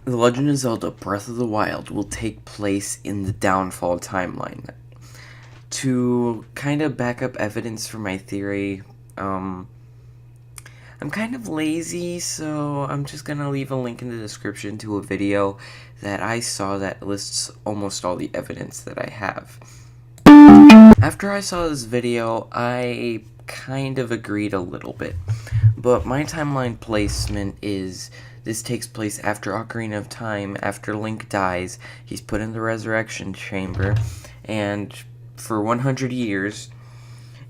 The Legend of Zelda Breath of the Wild will take place in the Downfall timeline. To kind of back up evidence for my theory, I'm kind of lazy, so I'm just gonna leave a link in the description to a video that I saw that lists almost all the evidence that I have. After I saw this video, I kind of agreed a little bit, but my timeline placement is this takes place after Ocarina of Time. After Link dies, he's put in the Resurrection Chamber, and for 100 years,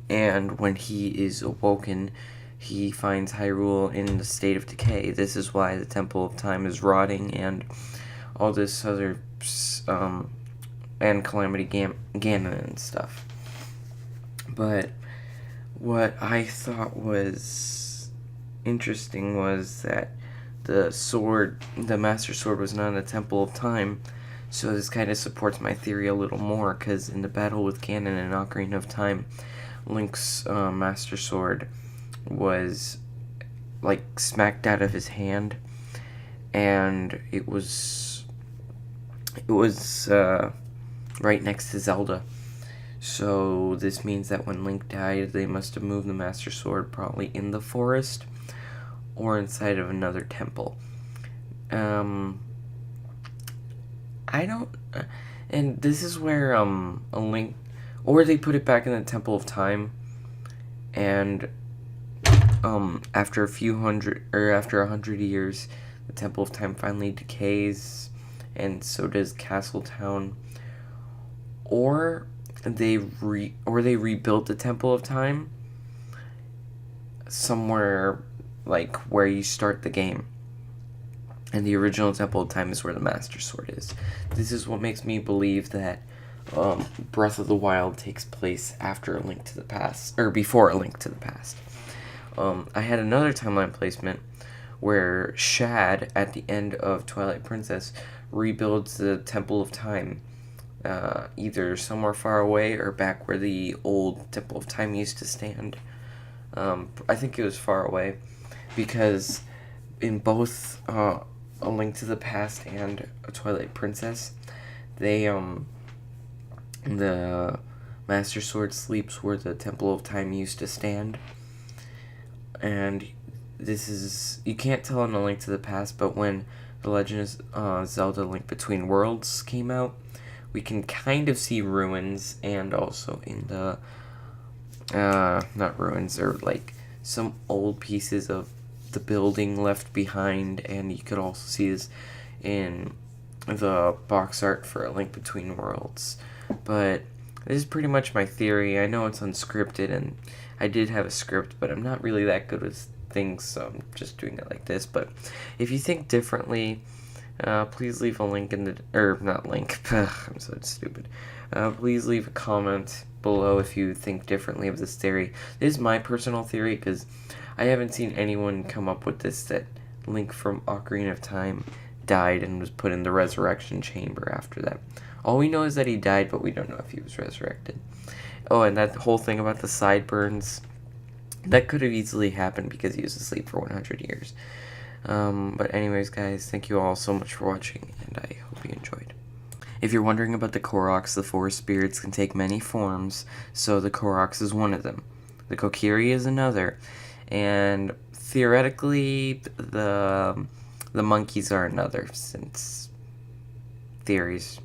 and when he is awoken, he finds Hyrule in the state of decay. This is why the Temple of Time is rotting, and all this other, and Calamity Ganon and stuff. But what I thought was interesting was that the Master Sword was not in the Temple of Time, so this kind of supports my theory a little more, because in the battle with Ganon and Ocarina of Time, Link's Master Sword was, like, smacked out of his hand, and it was right next to Zelda. So this means that when Link died, they must have moved the Master Sword probably in the forest or inside of another temple. I don't, and this is where a Link, or they put it back in the Temple of Time, and after after 100 years, the Temple of Time finally decays, and so does Castle Town. Or they rebuilt the Temple of Time somewhere like where you start the game. And the original Temple of Time is where the Master Sword is. This is what makes me believe that Breath of the Wild takes place after A Link to the Past, or before A Link to the Past. I had another timeline placement where Shad, at the end of Twilight Princess, rebuilds the Temple of Time, either somewhere far away or back where the old Temple of Time used to stand. I think it was far away, because in both A Link to the Past and A Twilight Princess, the Master Sword sleeps where the Temple of Time used to stand. And this is, you can't tell in A Link to the Past, but when The Legend of Zelda Link Between Worlds came out, we can kind of see ruins, and also in the, not ruins, or like some old pieces of the building left behind, and you could also see this in the box art for A Link Between Worlds. But this is pretty much my theory. I know it's unscripted, and I did have a script, but I'm not really that good with things, so I'm just doing it like this. But if you think differently, please leave a link in the, or not link, I'm so stupid. Please leave a comment below if you think differently of this theory. This is my personal theory, because I haven't seen anyone come up with this, that Link from Ocarina of Time died and was put in the Resurrection Chamber after that. All we know is that he died, but we don't know if he was resurrected. Oh, and that whole thing about the sideburns, that could have easily happened because he was asleep for 100 years. But anyways, guys, thank you all so much for watching, and I hope you enjoyed. If you're wondering about the Koroks, the forest spirits can take many forms, so the Koroks is one of them. The Kokiri is another, and theoretically, the monkeys are another, since theories.